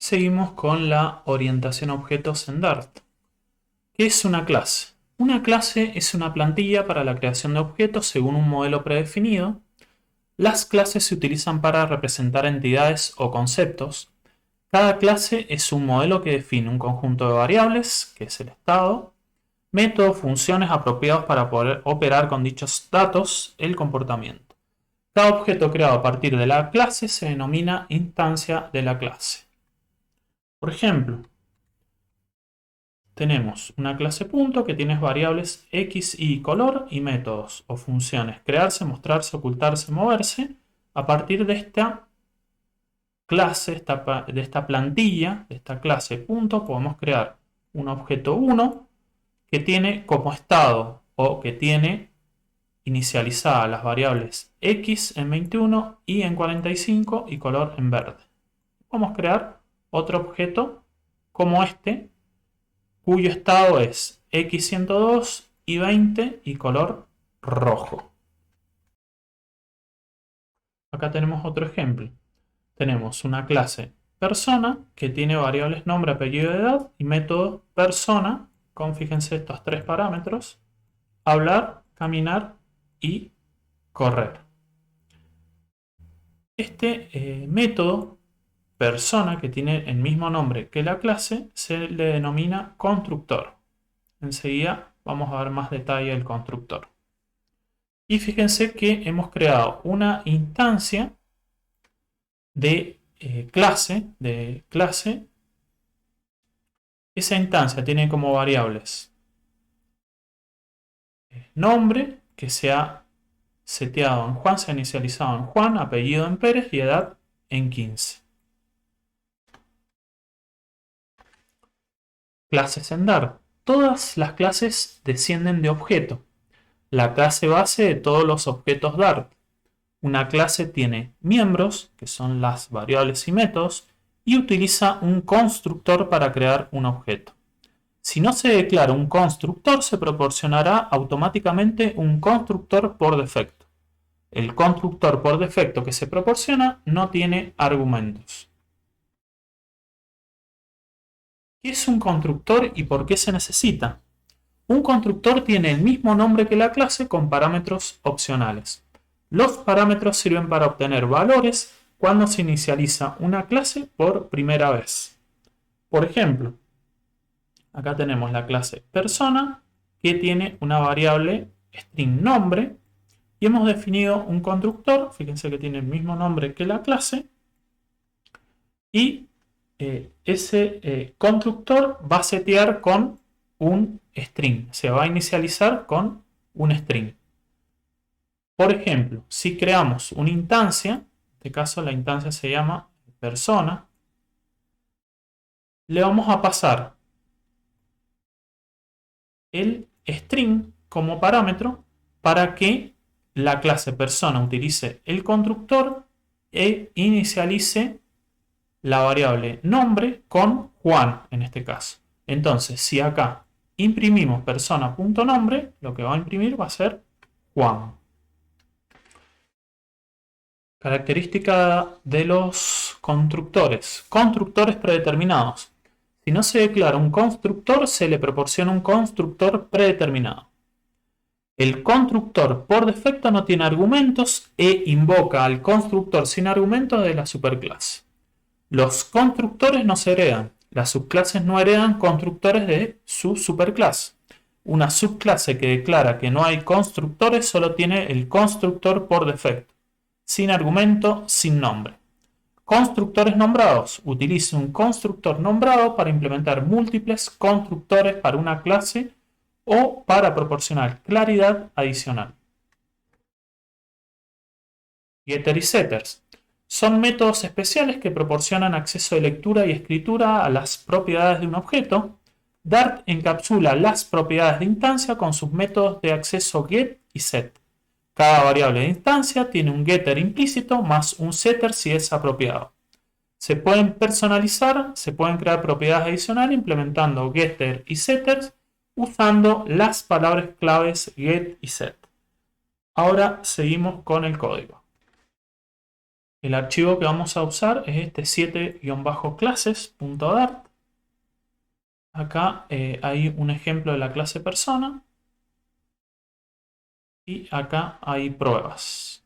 Seguimos con la orientación a objetos en Dart. ¿Qué es una clase? Una clase es una plantilla para la creación de objetos según un modelo predefinido. Las clases se utilizan para representar entidades o conceptos. Cada clase es un modelo que define un conjunto de variables, que es el estado, métodos, funciones apropiados para poder operar con dichos datos, el comportamiento. Cada objeto creado a partir de la clase se denomina instancia de la clase. Por ejemplo, tenemos una clase punto que tiene variables x, y, color y métodos o funciones. Crearse, mostrarse, ocultarse, moverse. A partir de esta clase, de esta plantilla, de esta clase punto, podemos crear un objeto 1 que tiene como estado o que tiene inicializadas las variables x en 21, y en 45 y color en verde. Vamos a crear otro objeto como este, cuyo estado es x102, y 20 y color rojo. Acá tenemos otro ejemplo. Tenemos una clase persona que tiene variables nombre, apellido, edad y método persona con, fíjense, estos tres parámetros: hablar, caminar y correr. Este método persona, que tiene el mismo nombre que la clase, se le denomina constructor. Enseguida vamos a ver más detalle del constructor. Y fíjense que hemos creado una instancia de clase. Esa instancia tiene como variables nombre, que se ha seteado en Juan, se ha inicializado en Juan, apellido en Pérez y edad en 15. Clases en Dart. Todas las clases descienden de objeto, la clase base de todos los objetos Dart. Una clase tiene miembros, que son las variables y métodos, y utiliza un constructor para crear un objeto. Si no se declara un constructor, se proporcionará automáticamente un constructor por defecto. El constructor por defecto que se proporciona no tiene argumentos. ¿Qué es un constructor y por qué se necesita? Un constructor tiene el mismo nombre que la clase con parámetros opcionales. Los parámetros sirven para obtener valores cuando se inicializa una clase por primera vez. Por ejemplo, acá tenemos la clase persona que tiene una variable string nombre y hemos definido un constructor, fíjense que tiene el mismo nombre que la clase, y ese constructor va a setear con un string, se va a inicializar con un string. Por ejemplo, si creamos una instancia, en este caso la instancia se llama persona, le vamos a pasar el string como parámetro para que la clase persona utilice el constructor e inicialice la variable nombre con Juan en este caso. Entonces, si acá imprimimos persona.nombre, lo que va a imprimir va a ser Juan. Característica de los constructores. Constructores predeterminados. Si no se declara un constructor, se le proporciona un constructor predeterminado. El constructor por defecto no tiene argumentos e invoca al constructor sin argumentos de la superclase. Los constructores no se heredan. Las subclases no heredan constructores de su superclase. Una subclase que declara que no hay constructores solo tiene el constructor por defecto, sin argumento, sin nombre. Constructores nombrados. Utiliza un constructor nombrado para implementar múltiples constructores para una clase o para proporcionar claridad adicional. Getter y setters. Son métodos especiales que proporcionan acceso de lectura y escritura a las propiedades de un objeto. Dart encapsula las propiedades de instancia con sus métodos de acceso get y set. Cada variable de instancia tiene un getter implícito más un setter si es apropiado. Se pueden personalizar, se pueden crear propiedades adicionales implementando getter y setters usando las palabras claves get y set. Ahora seguimos con el código. El archivo que vamos a usar es este 7-classes.dart. Acá hay un ejemplo de la clase persona y acá hay pruebas.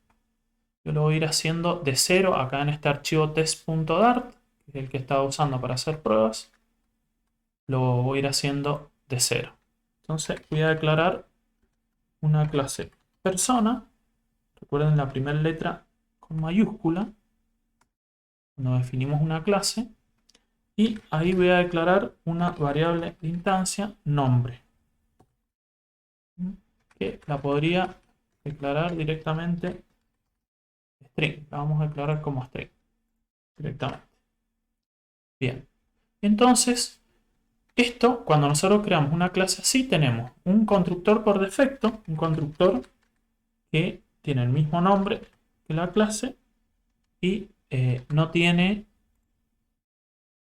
Yo lo voy a ir haciendo de cero acá en este archivo test.dart, que es el que estaba usando para hacer pruebas. Lo voy a ir haciendo de cero. Entonces voy a declarar una clase persona. Recuerden la primera letra con mayúscula cuando definimos una clase. Y ahí voy a declarar una variable de instancia nombre, que la podría declarar directamente string. La vamos a declarar como string directamente. Bien. Entonces, esto, cuando nosotros creamos una clase así, tenemos un constructor por defecto, un constructor que tiene el mismo nombre que la clase y no tiene,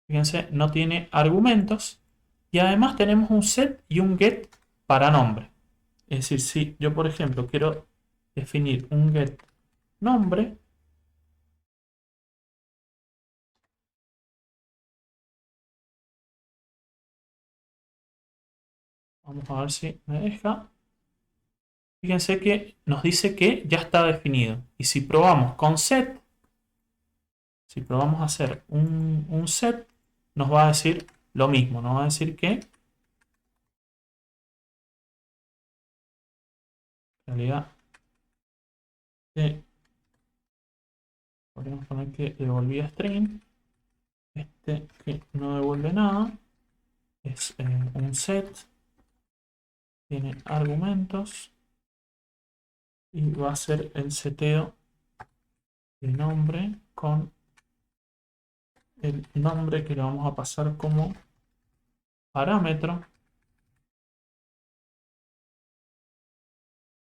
fíjense, no tiene argumentos. Y además tenemos un set y un get para nombre. Es decir, si yo, por ejemplo, quiero definir un get nombre, vamos a ver si me deja. Fíjense que nos dice que ya está definido. Y si probamos con set, si probamos a hacer un set, nos va a decir lo mismo. Nos va a decir que, en realidad, podríamos poner que devolvía string. Este que no devuelve nada es un set, tiene argumentos y va a ser el seteo de nombre con el nombre que le vamos a pasar como parámetro.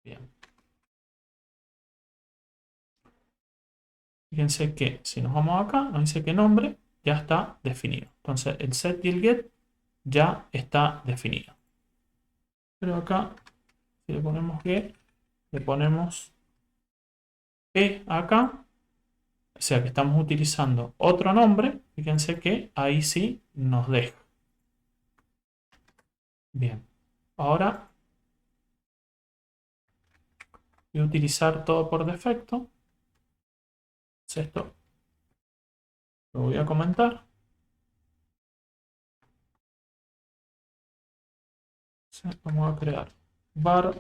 Bien. Fíjense que si nos vamos acá, nos dice que nombre ya está definido. Entonces el set y el get ya está definido. Pero acá, si le ponemos get, le ponemos p acá, o sea que estamos utilizando otro nombre. Fíjense que ahí sí nos deja. Bien. Ahora voy a utilizar todo por defecto. Esto lo voy a comentar. Vamos a crear var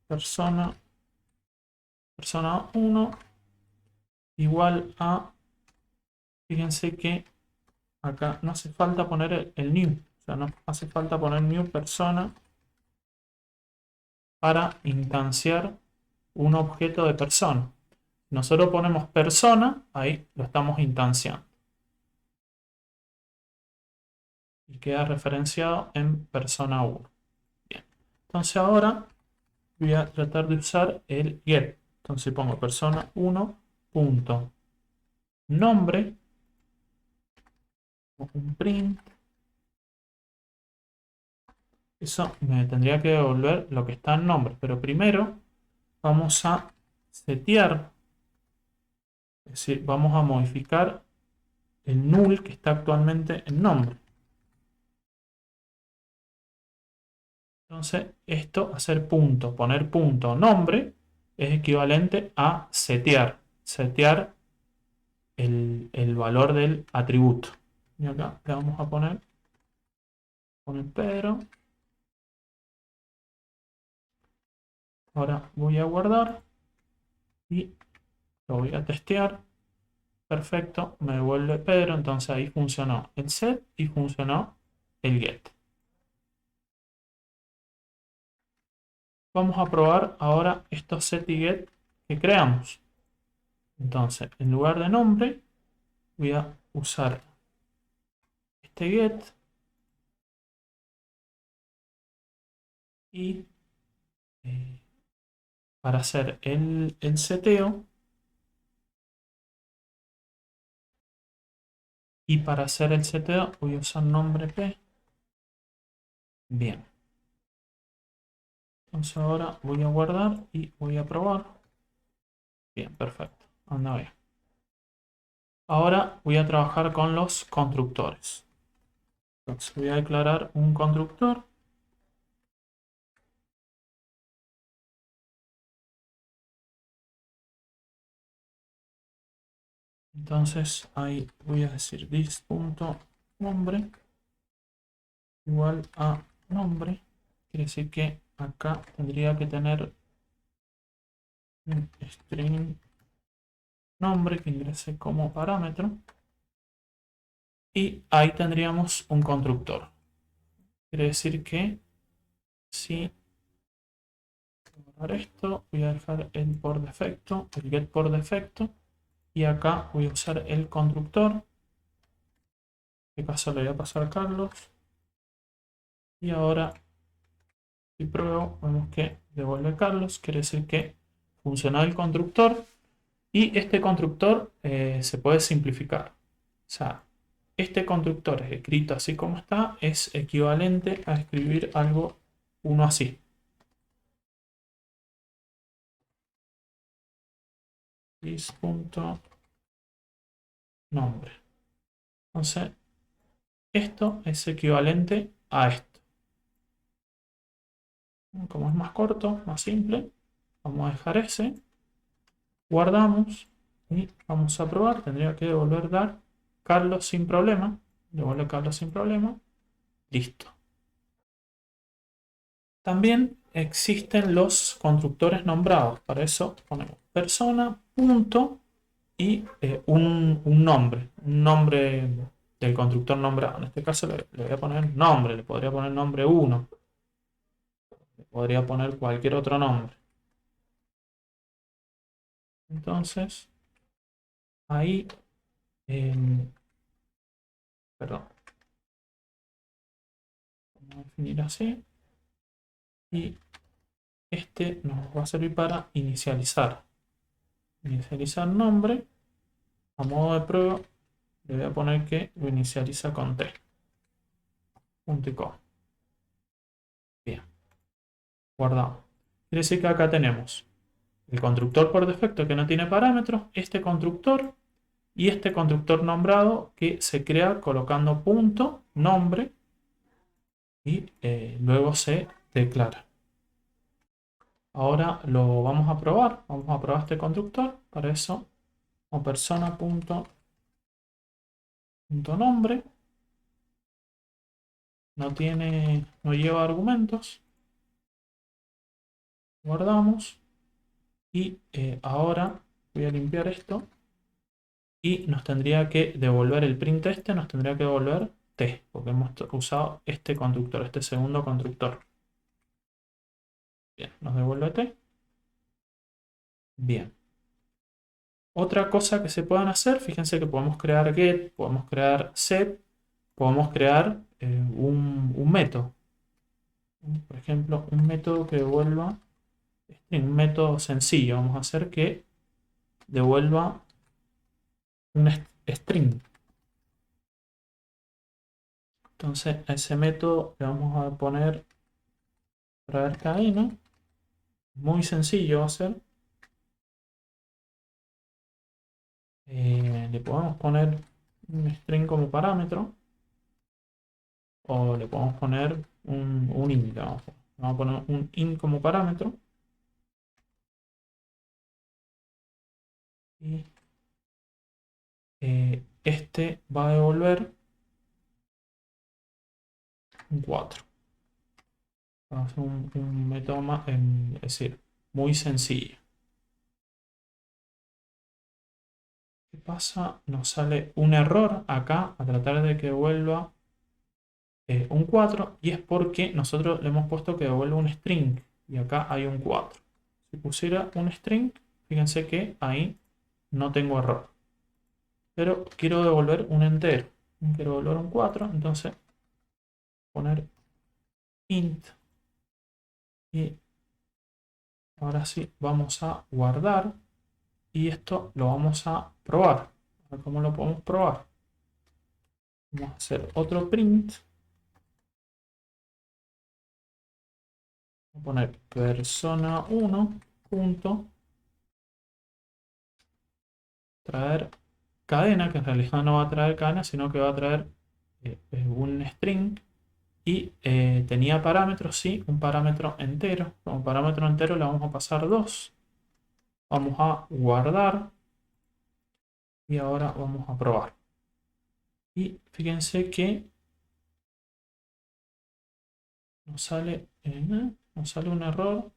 persona 1 igual a, fíjense que acá no hace falta poner el new, o sea, no hace falta poner new persona para instanciar un objeto de persona. Nosotros ponemos persona, ahí lo estamos instanciando. Y queda referenciado en persona 1. Bien. Entonces ahora voy a tratar de usar el get. Entonces pongo persona 1 punto nombre, un print. Eso me tendría que devolver lo que está en nombre, pero primero vamos a setear, es decir, vamos a modificar el null que está actualmente en nombre. Entonces, esto, hacer punto, poner punto nombre, es equivalente a setear, setear el valor del atributo. Y acá le vamos a poner Pedro. Ahora voy a guardar y lo voy a testear. Perfecto, me devuelve Pedro, entonces ahí funcionó el set y funcionó el get. Vamos a probar ahora estos set y get que creamos. Entonces, en lugar de nombre, voy a usar este get y para hacer el seteo y para hacer el seteo voy a usar nombre p. Bien. Entonces ahora voy a guardar y voy a probar. Bien, perfecto. Anda bien. Ahora voy a trabajar con los constructores. Entonces voy a declarar un constructor. Entonces ahí voy a decir this.nombre igual a nombre. Quiere decir que acá tendría que tener un string nombre que ingrese como parámetro. Y ahí tendríamos un constructor. Quiere decir que si esto, voy a dejar el por defecto, el get por defecto. Y acá voy a usar el constructor. En este caso le voy a pasar a Carlos. Y ahora, si pruebo, vemos que devuelve Carlos. Quiere decir que funcionó el constructor. Y este constructor se puede simplificar. O sea, este constructor escrito así como está es equivalente a escribir algo uno así. This.nombre. Entonces, esto es equivalente a esto. Como es más corto, más simple, vamos a dejar ese. Guardamos y vamos a probar. Tendría que devolver dar Carlos sin problema. Devuelve Carlos sin problema. Listo. También existen los constructores nombrados. Para eso ponemos persona, punto y un nombre. Un nombre del constructor nombrado. En este caso le voy a poner nombre. Le podría poner nombre 1. Le podría poner cualquier otro nombre. Entonces, ahí, perdón, vamos a definir así. Y este nos va a servir para inicializar. Inicializar nombre. A modo de prueba, le voy a poner que lo inicializa con t. Punto y coma. Bien. Guardamos. Quiere decir que acá tenemos el constructor por defecto que no tiene parámetros, este constructor y este constructor nombrado que se crea colocando punto, nombre y luego se declara. Ahora lo vamos a probar. Vamos a probar este constructor. Para eso, como persona.nombre no lleva argumentos. Guardamos. Y ahora voy a limpiar esto. Y nos tendría que devolver el print este, nos tendría que devolver t, porque hemos usado este constructor, este segundo constructor. Bien, nos devuelve t. Bien. Otra cosa que se puedan hacer, fíjense que podemos crear get, podemos crear set, podemos crear un método. Por ejemplo, un método que devuelva, un método sencillo. Vamos a hacer que devuelva un string. Entonces a ese método le vamos a poner traer cadena. Muy sencillo va a ser. Le podemos poner un string como parámetro. O le podemos poner un int. Vamos a poner un int como parámetro. Y este va a devolver un 4. Vamos a hacer un método más, es decir, muy sencillo. ¿Qué pasa? Nos sale un error acá a tratar de que devuelva un 4 y es porque nosotros le hemos puesto que devuelva un string y acá hay un 4. Si pusiera un string, fíjense que ahí no tengo error. Pero quiero devolver un entero. Quiero devolver un 4, entonces poner int y ahora sí vamos a guardar y esto lo vamos a probar. A ver cómo lo podemos probar. Vamos a hacer otro print. Voy a poner persona1 punto traer cadena, que en realidad no va a traer cadena, sino que va a traer un string. Y tenía parámetros, sí, un parámetro entero. Como parámetro entero le vamos a pasar 2. Vamos a guardar y ahora vamos a probar. Y fíjense que nos sale un error.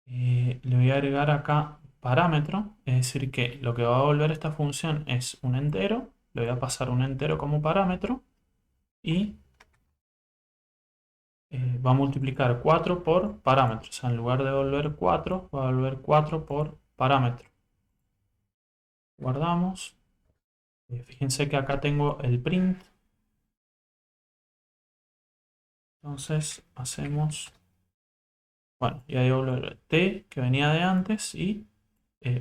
Le voy a agregar acá parámetro, es decir que lo que va a volver esta función es un entero. Le voy a pasar un entero como parámetro y va a multiplicar 4 por parámetro. O sea, en lugar de volver 4, va a volver 4 por parámetro. Guardamos. Fíjense que acá tengo el print. Entonces hacemos, bueno, y ahí volver t que venía de antes y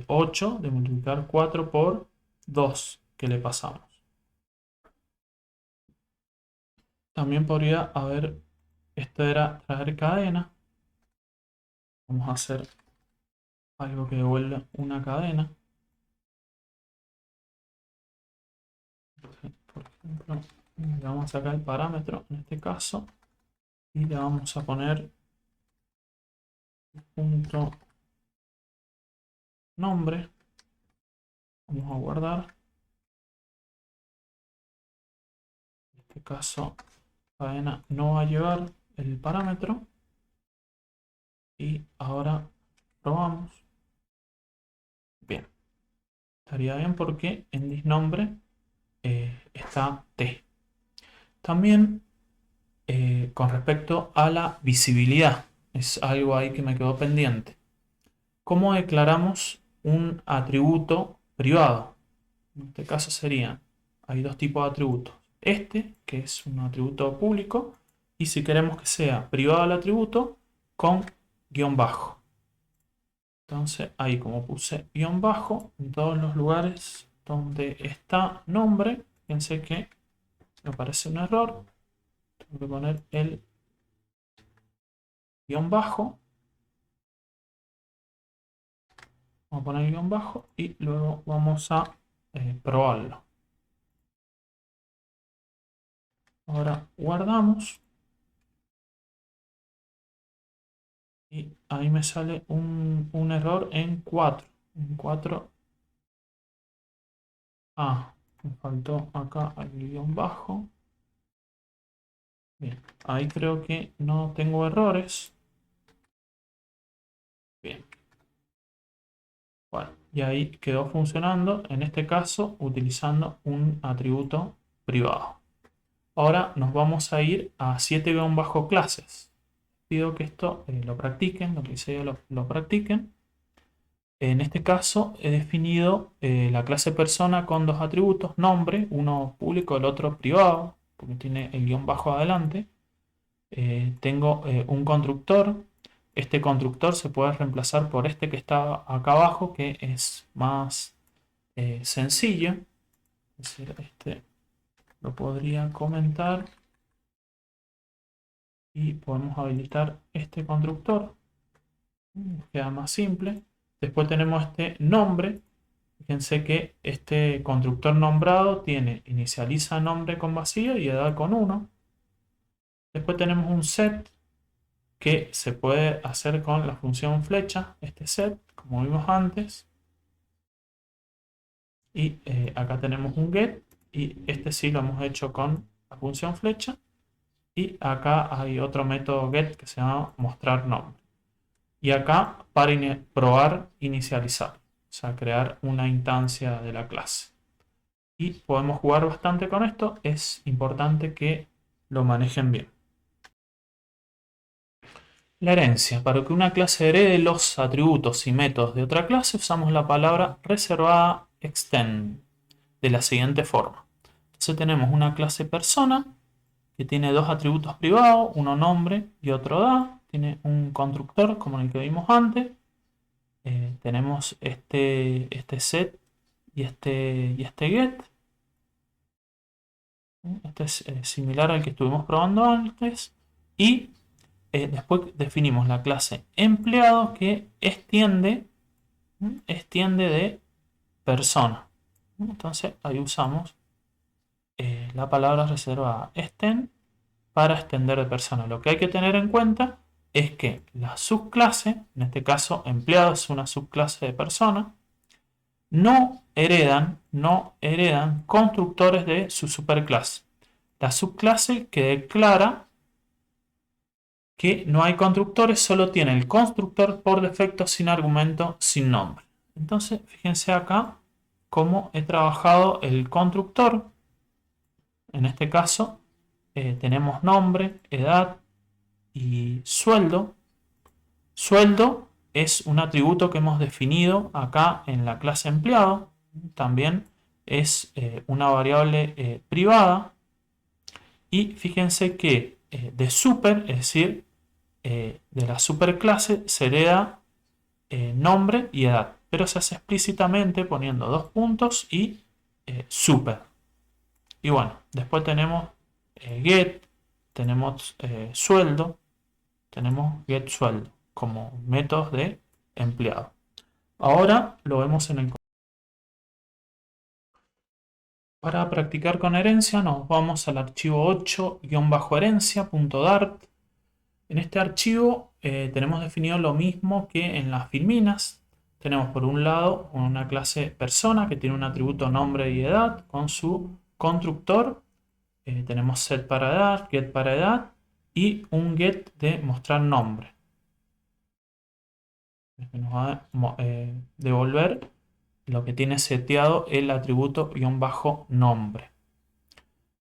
8 de multiplicar 4 por 2 que le pasamos. También podría haber, esto era traer cadena. Vamos a hacer algo que devuelva una cadena. Por ejemplo, le vamos a sacar el parámetro en este caso y le vamos a poner punto nombre. Vamos a guardar. En este caso, cadena no va a llevar el parámetro. Y ahora probamos. Bien, estaría bien porque en thisnombre está t. También con respecto a la visibilidad, es algo ahí que me quedó pendiente. ¿Cómo declaramos un atributo privado? En este caso serían, hay dos tipos de atributos. Este, que es un atributo público, y si queremos que sea privado el atributo, con guión bajo. Entonces ahí como puse guión bajo, en todos los lugares donde está nombre, fíjense que me aparece un error. Tengo que poner el guión bajo. Vamos a poner el guión bajo y luego vamos a probarlo. Ahora guardamos. Y ahí me sale un error en 4. En 4. Ah, me faltó acá el guión bajo. Bien, ahí creo que no tengo errores. Bien. Bueno, y ahí quedó funcionando, en este caso, utilizando un atributo privado. Ahora nos vamos a ir a 7-clases. Pido que esto lo practiquen, lo que hice yo lo practiquen. En este caso he definido la clase persona con dos atributos, nombre, uno público, el otro privado, porque tiene el guión bajo adelante. Tengo un constructor. Este constructor se puede reemplazar por este que está acá abajo, que es más sencillo. Es decir, este lo podría comentar y podemos habilitar este constructor. Queda más simple. Después tenemos este nombre. Fíjense que este constructor nombrado tiene inicializa nombre con vacío y edad con 1. Después tenemos un set que se puede hacer con la función flecha, este set, como vimos antes. Y acá tenemos un get y este sí lo hemos hecho con la función flecha. Y acá hay otro método get que se llama mostrar nombre. Y acá para probar inicializar, o sea, crear una instancia de la clase. Y podemos jugar bastante con esto, es importante que lo manejen bien. La herencia. Para que una clase herede los atributos y métodos de otra clase, usamos la palabra reservada extend de la siguiente forma. Entonces tenemos una clase persona que tiene dos atributos privados, uno nombre y otro edad. Tiene un constructor como el que vimos antes. Tenemos este set y este get. Este es similar al que estuvimos probando antes. Y después definimos la clase empleado que extiende de persona. Entonces ahí usamos la palabra reservada extend para extender de persona. Lo que hay que tener en cuenta es que la subclase, en este caso empleado es una subclase de persona, no heredan constructores de su superclase. La subclase que declara que no hay constructores solo tiene el constructor por defecto sin argumento, sin nombre. Entonces, fíjense acá cómo he trabajado el constructor. En este caso, tenemos nombre, edad y sueldo. Sueldo es un atributo que hemos definido acá en la clase empleado. También es una variable privada. Y fíjense que de super, es decir, de la superclase se hereda nombre y edad. Pero se hace explícitamente poniendo dos puntos y super. Y bueno, después tenemos get, tenemos sueldo, tenemos get sueldo como métodos de empleado. Ahora lo vemos en el... Para practicar con herencia nos vamos al archivo 8-herencia.dart. En este archivo tenemos definido lo mismo que en las filminas. Tenemos por un lado una clase persona que tiene un atributo nombre y edad con su constructor. Tenemos set para edad, get para edad y un get de mostrar nombre. Nos va a devolver lo que tiene seteado el atributo -nombre.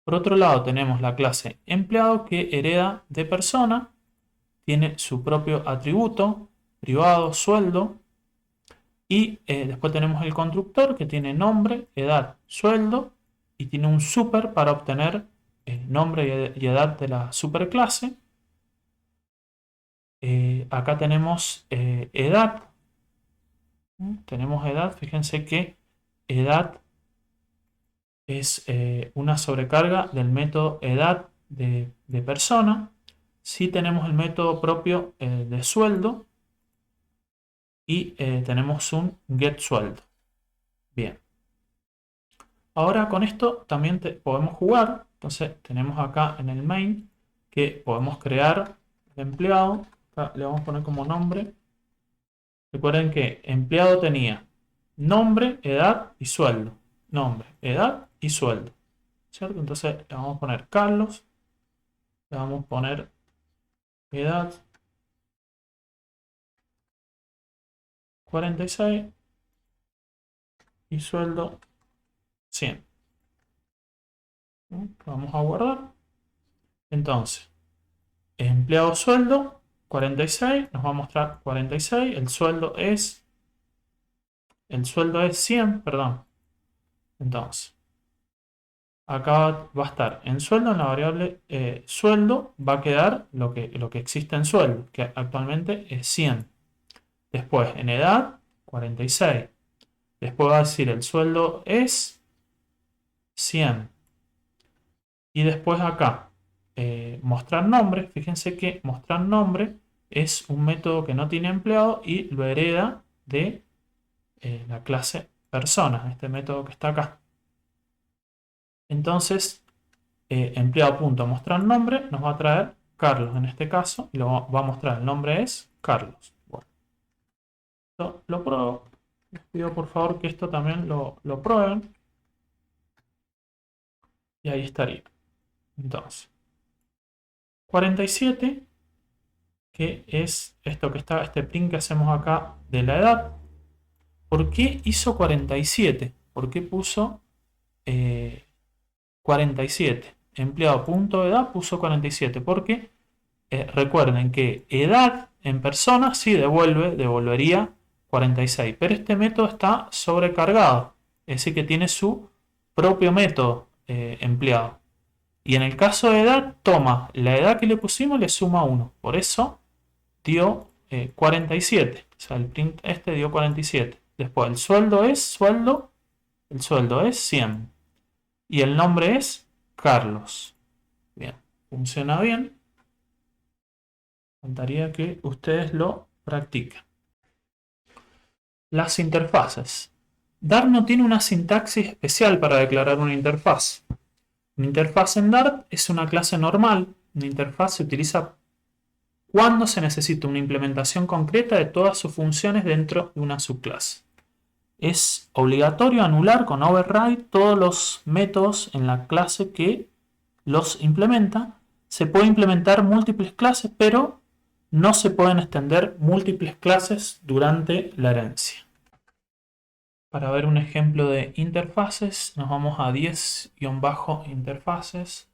Por otro lado tenemos la clase empleado que hereda de persona, tiene su propio atributo, privado, sueldo, y después tenemos el constructor que tiene nombre, edad, sueldo, y tiene un super para obtener nombre y edad de la superclase. Acá tenemos edad. Tenemos edad, fíjense que edad es una sobrecarga del método edad de persona. Sí tenemos el método propio de sueldo y tenemos un get sueldo. Bien. Ahora con esto también podemos jugar. Entonces tenemos acá en el main que podemos crear el empleado. Acá le vamos a poner como nombre. Recuerden que empleado tenía nombre, edad y sueldo. Nombre, edad y sueldo. ¿Cierto? Entonces le vamos a poner Carlos. Le vamos a poner edad 46 y sueldo 100. Vamos a guardar. Entonces, empleado sueldo 46, nos va a mostrar 46, el sueldo es 100, perdón. Entonces, acá va a estar en sueldo, en la variable sueldo va a quedar lo que existe en sueldo, que actualmente es 100. Después, en edad, 46. Después va a decir el sueldo es 100. Y después acá, mostrar nombre. Fíjense que mostrar nombre es un método que no tiene empleado y lo hereda de la clase persona, este método que está acá. Entonces, empleado.mostrar nombre nos va a traer Carlos en este caso y lo va a mostrar. El nombre es Carlos. Bueno, esto lo pruebo. Les pido por favor que esto también lo prueben. Y ahí estaría. Entonces, 47, que es esto que está, este print que hacemos acá de la edad. ¿Por qué hizo 47? ¿Por qué puso 47? Empleado.edad puso 47. Porque recuerden que edad en persona sí devolvería 46. Pero este método está sobrecargado. Es decir, que tiene su propio método empleado. Y en el caso de edad, toma la edad que le pusimos y le suma 1. Por eso dio 47. O sea, el print este dio 47. Después el sueldo es sueldo. El sueldo es 100. Y el nombre es Carlos. Bien, funciona bien. Faltaría que ustedes lo practiquen. Las interfaces. Dart no tiene una sintaxis especial para declarar una interfaz. Una interfaz en Dart es una clase normal. Una interfaz se utiliza cuando se necesita una implementación concreta de todas sus funciones dentro de una subclase. Es obligatorio anular con override todos los métodos en la clase que los implementa. Se puede implementar múltiples clases, pero no se pueden extender múltiples clases durante la herencia. Para ver un ejemplo de interfaces, nos vamos a 10-interfaces.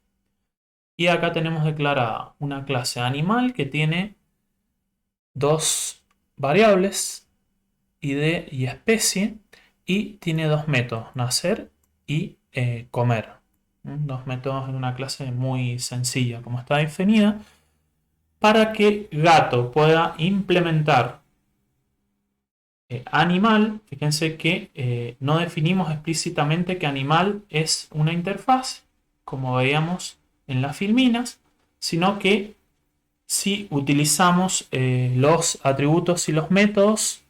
Y acá tenemos declarada una clase animal que tiene dos variables, id y especie, y tiene dos métodos, nacer y comer. Dos métodos en una clase muy sencilla, como está definida. Para que gato pueda implementar animal, fíjense que no definimos explícitamente que animal es una interfaz, como veíamos en las filminas, sino que si utilizamos los atributos y los métodos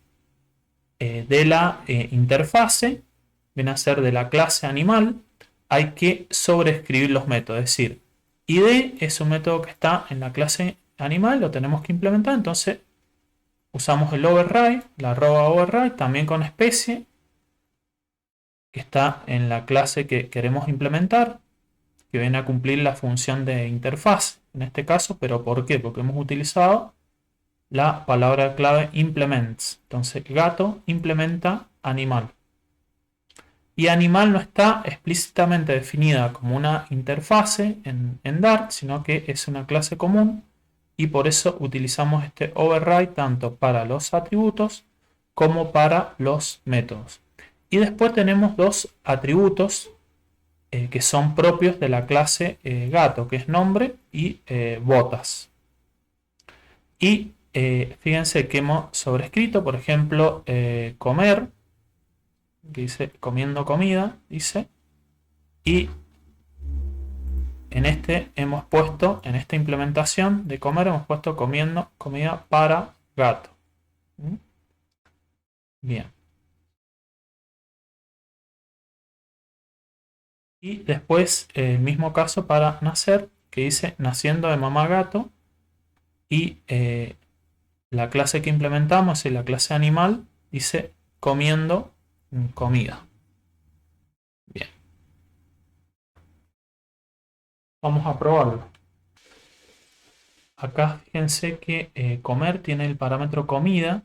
de la interfase, viene a ser de la clase animal, hay que sobreescribir los métodos. Es decir, id es un método que está en la clase animal, lo tenemos que implementar, entonces usamos el override, la arroba override, también con especie, que está en la clase que queremos implementar, que viene a cumplir la función de interfaz en este caso, pero ¿por qué? Porque hemos utilizado la palabra clave implements. Entonces, gato implementa animal. Y animal no está explícitamente definida como una interfase en Dart, sino que es una clase común y por eso utilizamos este override tanto para los atributos como para los métodos. Y después tenemos dos atributos que son propios de la clase gato, que es nombre y botas. Y fíjense que hemos sobrescrito, por ejemplo, comer, que dice comiendo comida, dice, y en esta implementación de comer hemos puesto comiendo comida para gato. Bien. Y después el mismo caso para nacer, que dice naciendo de mamá gato, y la clase que implementamos es la clase animal, dice comiendo comida. Bien. Vamos a probarlo. Acá fíjense que comer tiene el parámetro comida,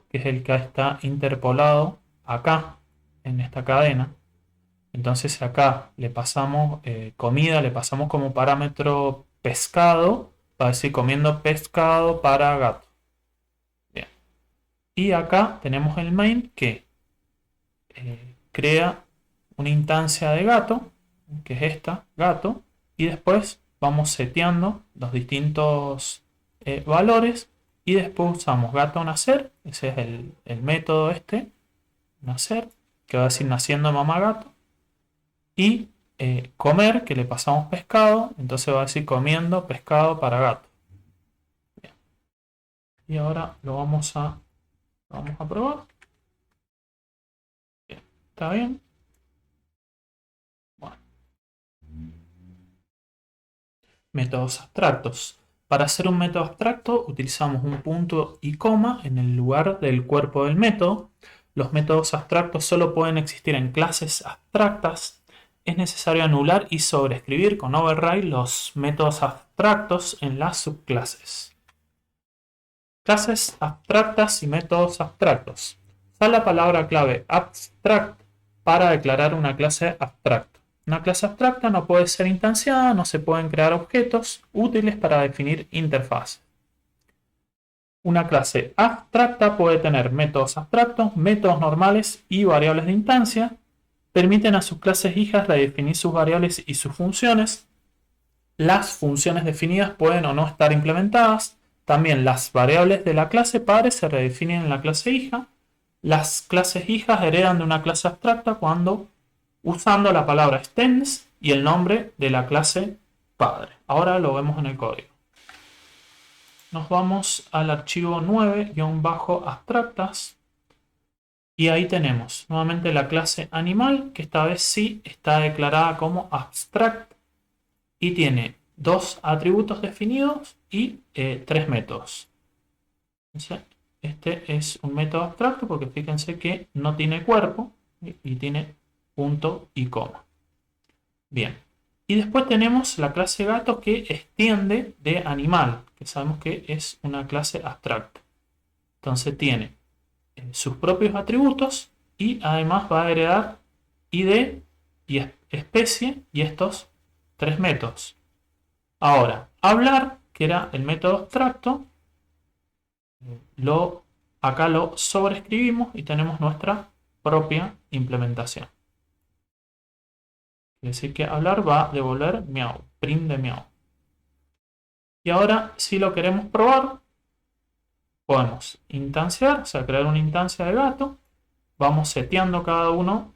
que es el que está interpolado acá, en esta cadena. Entonces acá le pasamos comida, le pasamos como parámetro pescado, para decir comiendo pescado para gato. Bien. Y acá tenemos el main que crea una instancia de gato, que es esta, gato, y después vamos seteando los distintos valores y después usamos gato nacer, ese es el método este, nacer, que va a decir naciendo mamá gato, y comer, que le pasamos pescado, entonces va a decir comiendo pescado para gato. Bien. Y ahora lo vamos a probar. Bien. ¿Está bien? Bueno. Métodos abstractos. Para hacer un método abstracto utilizamos un punto y coma en el lugar del cuerpo del método. Los métodos abstractos solo pueden existir en clases abstractas. Es necesario anular y sobreescribir con override los métodos abstractos en las subclases. Clases abstractas y métodos abstractos. Usa la palabra clave abstract para declarar una clase abstracta. Una clase abstracta no puede ser instanciada, no se pueden crear objetos útiles para definir interfaces. Una clase abstracta puede tener métodos abstractos, métodos normales y variables de instancia. Permiten a sus clases hijas redefinir sus variables y sus funciones. Las funciones definidas pueden o no estar implementadas. También las variables de la clase padre se redefinen en la clase hija. Las clases hijas heredan de una clase abstracta cuando usando la palabra extends y el nombre de la clase padre. Ahora lo vemos en el código. nos vamos al archivo 9-abstractas y ahí tenemos nuevamente la clase animal, que esta vez sí está declarada como abstract y tiene 2 atributos definidos y 3 métodos. Entonces, este es un método abstracto porque fíjense que no tiene cuerpo y tiene punto y coma. Bien. Y después tenemos la clase gato que extiende de animal, que sabemos que es una clase abstracta. Entonces tiene sus propios atributos y además va a heredar ID y especie y estos 3 métodos. Ahora, hablar, que era el método abstracto, acá lo sobreescribimos y tenemos nuestra propia implementación. Quiere decir que hablar va a devolver miau, print de miau. Y ahora, si lo queremos probar, podemos instanciar, o sea, crear una instancia de gato. Vamos seteando cada uno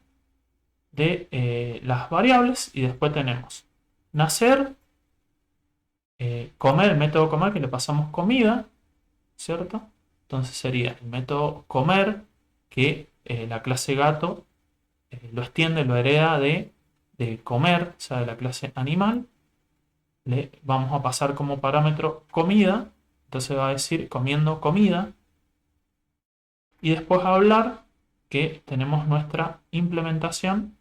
de las variables y después tenemos nacer, comer, el método comer que le pasamos comida, ¿cierto? Entonces sería el método comer que la clase gato lo extiende, lo hereda de comer, o sea, de la clase animal. Le vamos a pasar como parámetro comida, entonces va a decir comiendo comida. Y después hablar que tenemos nuestra implementación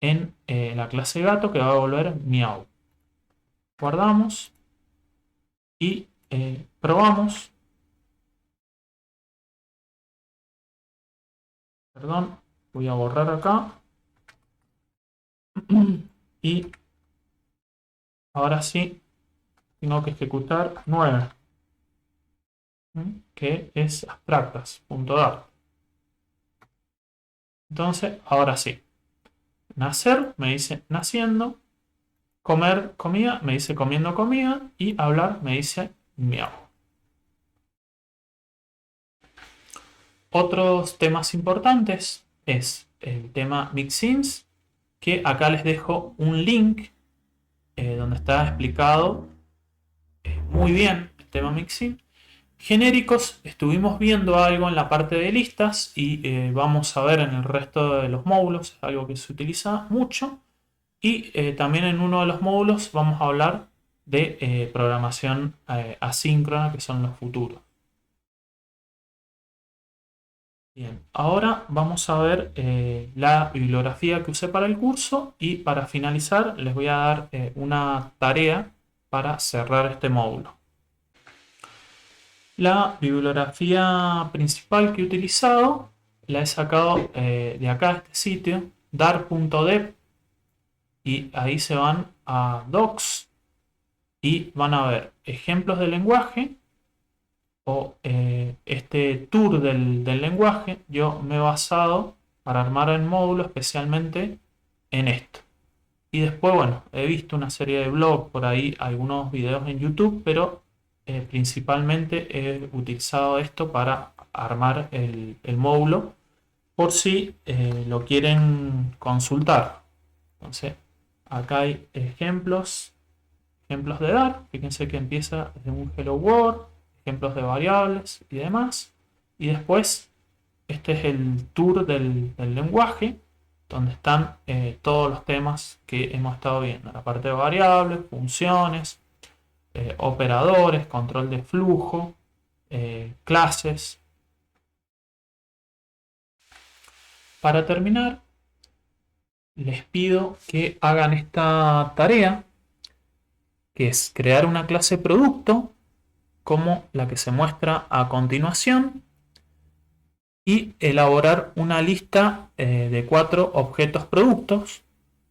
en la clase gato que va a devolver miau. Guardamos y probamos. Perdón, voy a borrar acá. Y ahora sí tengo que ejecutar 9, que es abstractas.dart. Entonces, ahora sí. Nacer me dice naciendo. Comer comida me dice comiendo comida. Y hablar me dice miau. Otros temas importantes es el tema mixins, que acá les dejo un link donde está explicado muy bien el tema mixin. Genéricos, estuvimos viendo algo en la parte de listas y vamos a ver en el resto de los módulos, es algo que se utiliza mucho. Y también en uno de los módulos vamos a hablar de programación asíncrona, que son los futuros. Bien, ahora vamos a ver la bibliografía que usé para el curso y para finalizar les voy a dar una tarea para cerrar este módulo. La bibliografía principal que he utilizado la he sacado de acá, de este sitio, dar.dev, y ahí se van a docs y van a ver ejemplos de lenguaje o este tour del lenguaje. Yo me he basado para armar el módulo especialmente en esto. Y después, bueno, he visto una serie de blogs por ahí, algunos videos en YouTube, pero principalmente he utilizado esto para armar el módulo por si lo quieren consultar. Entonces, acá hay ejemplos de Dart. Fíjense que empieza desde un Hello World, ejemplos de variables y demás. Y después, este es el tour del lenguaje, donde están todos los temas que hemos estado viendo. La parte de variables, funciones, operadores, control de flujo, clases. Para terminar, les pido que hagan esta tarea, que es crear una clase producto, como la que se muestra a continuación, y elaborar una lista de 4 objetos productos,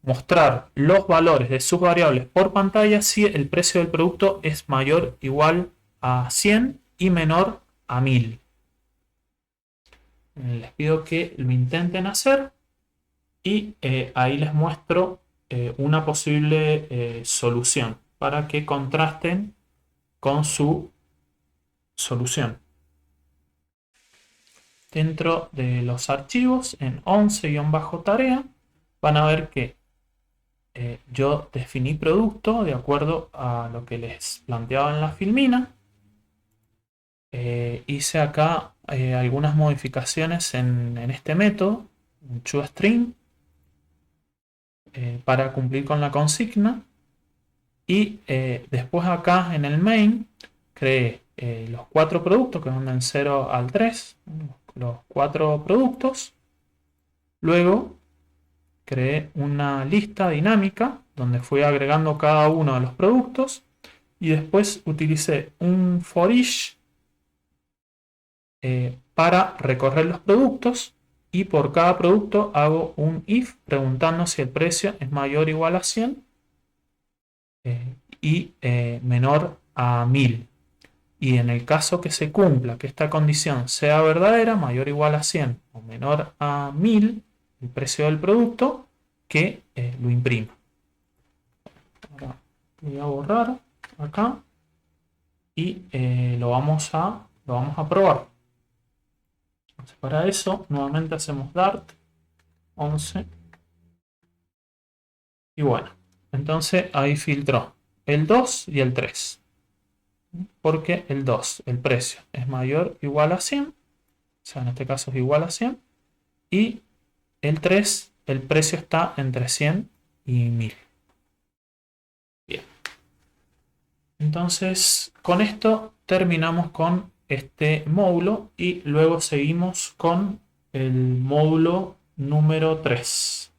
mostrar los valores de sus variables por pantalla si el precio del producto es mayor o igual a 100 y menor a 1000. Les pido que lo intenten hacer y ahí les muestro una posible solución para que contrasten con su solución. Dentro de los archivos, en 11-tarea, van a ver que yo definí producto de acuerdo a lo que les planteaba en la filmina. hice acá algunas modificaciones en este método, en toString, para cumplir con la consigna. Y después acá en el main creé los 4 productos que van del 0 al 3, los 4 productos. Luego creé una lista dinámica donde fui agregando cada uno de los productos y después utilicé un for each para recorrer los productos, y por cada producto hago un if preguntando si el precio es mayor o igual a 100 y menor a 1000. Y en el caso que se cumpla que esta condición sea verdadera, mayor o igual a 100 o menor a 1000, el precio del producto, que lo imprima. Ahora voy a borrar acá y lo vamos a probar. Entonces, para eso nuevamente hacemos Dart 11 y bueno, entonces ahí filtró el 2 y el 3, porque el 2, el precio, es mayor o igual a 100, o sea, en este caso es igual a 100, y el 3, el precio está entre 100 y 1000. Bien, entonces con esto terminamos con este módulo y luego seguimos con el módulo número 3.